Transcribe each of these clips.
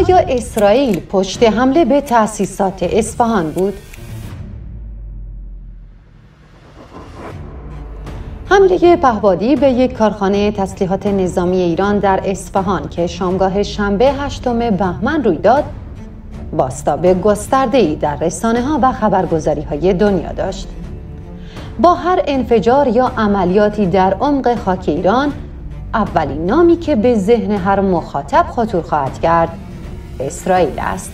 آیا اسرائیل پشت حمله به تأسیسات اصفهان بود؟ حمله پهپادی به یک کارخانه تسلیحات نظامی ایران در اصفهان که شامگاه شنبه 8 بهمن روی داد، بازتاب گسترده‌ای در رسانه‌ها و خبرگزاری‌های دنیا داشت. با هر انفجار یا عملیاتی در عمق خاک ایران، اولین نامی که به ذهن هر مخاطب خطور خواهد کرد، اسرائیل است.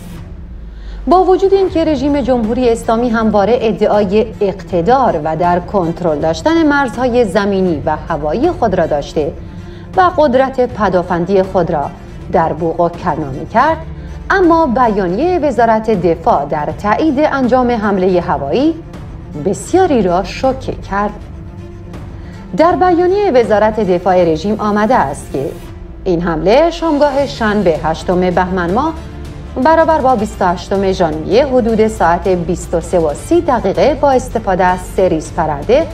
با وجود اینکه رژیم جمهوری اسلامی همواره ادعای اقتدار و در کنترل داشتن مرزهای زمینی و هوایی خود را داشته و قدرت پدافندی خود را در بوق و کنار می‌کرد، اما بیانیه وزارت دفاع در تایید انجام حمله هوایی بسیاری را شوکه کرد. در بیانیه وزارت دفاع رژیم آمده است که این حمله شامگاه شنبه 8 بهمن ماه برابر با 28 ژانویه حدود ساعت 23:30 با استفاده از 3 ریزپرنده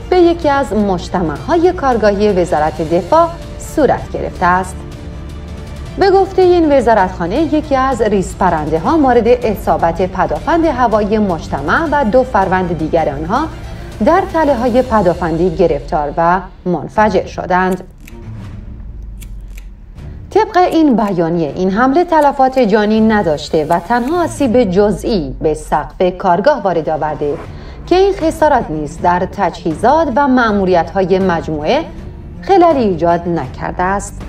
به یکی از مجتمع‌های کارگاهی وزارت دفاع صورت گرفته است. به گفته این وزارتخانه، یکی از ریزپرنده‌ها مورد اصابت پدافند هوایی مجتمع و 2 فروند دیگر آنها در تله‌های پدافندی گرفتار و منفجر شدند. طبق این بیانیه، این حمله تلفات جانی نداشته و تنها آسیب جزئی به سقف کارگاه وارد آورده که این خسارات نیز در تجهیزات و مأموریت‌های مجموعه خللی ایجاد نکرده است.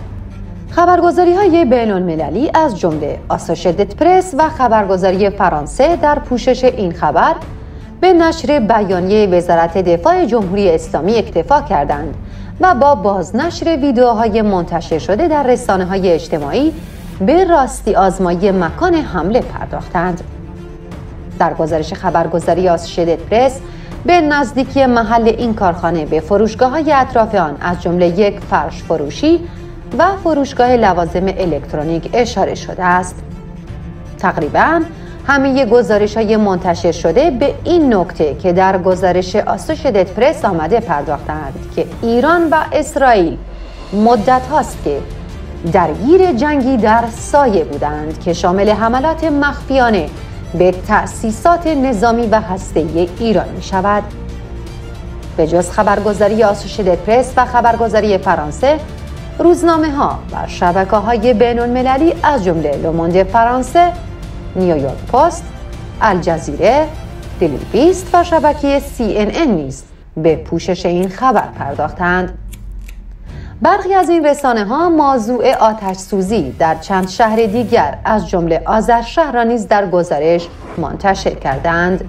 خبرگزاری‌های بین‌المللی از جمله آسوشیتد پرس و خبرگزاری فرانسه در پوشش این خبر به نشر بیانیه وزارت دفاع جمهوری اسلامی اکتفا کردند و با بازنشر ویدئوهای منتشر شده در رسانه‌های اجتماعی به راستی آزمایی مکان حمله پرداختند. در گزارش خبرگزاری آسوشیتد پرس به نزدیکی محل این کارخانه به فروشگاه‌های اطراف آن از جمله یک فرش فروشی و فروشگاه لوازم الکترونیک اشاره شده است. تقریباً همه گزارش‌های منتشر شده به این نکته که در گزارش آسوشیتد پرس آمده پرداختند که ایران و اسرائیل مدت هاست که درگیر جنگی در سایه بودند که شامل حملات مخفیانه به تأسیسات نظامی و هسته‌ای ایران می شود. به جز خبرگزاری آسوشیتد پرس و خبرگزاری فرانسه، روزنامه‌ها و شبکه‌های بین‌المللی از جمله لوموند فرانسه، نیویورک پست، الجزیره، دیلی بیست و شبکه CNN نیز به پوشش این خبر پرداختند. برخی از این رسانه‌ها موضوع آتش سوزی در چند شهر دیگر از جمله آذرشهر را نیز در گزارش منتشر کردند.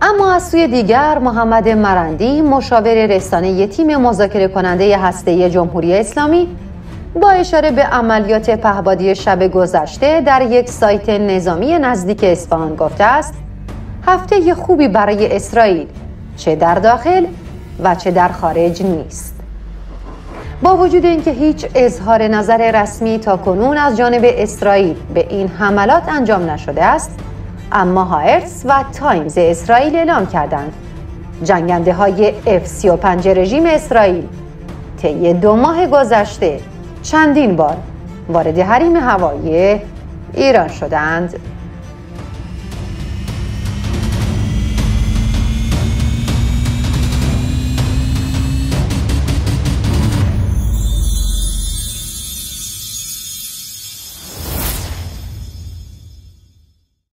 اما از سوی دیگر، محمد مرندی، مشاور رسانه تیم مذاکره کننده هسته‌ای جمهوری اسلامی، با اشاره به عملیات پهپادی شب گذشته در یک سایت نظامی نزدیک اصفهان گفته است: هفته خوبی برای اسرائیل، چه در داخل و چه در خارج نیست. با وجود اینکه هیچ اظهار نظر رسمی تاکنون از جانب اسرائیل به این حملات انجام نشده است، اما هارتز و تایمز اسرائیل اعلام کردند جنگنده های F-35 رژیم اسرائیل طی 2 ماه گذشته چندین بار وارد حریم هوایی ایران شدند.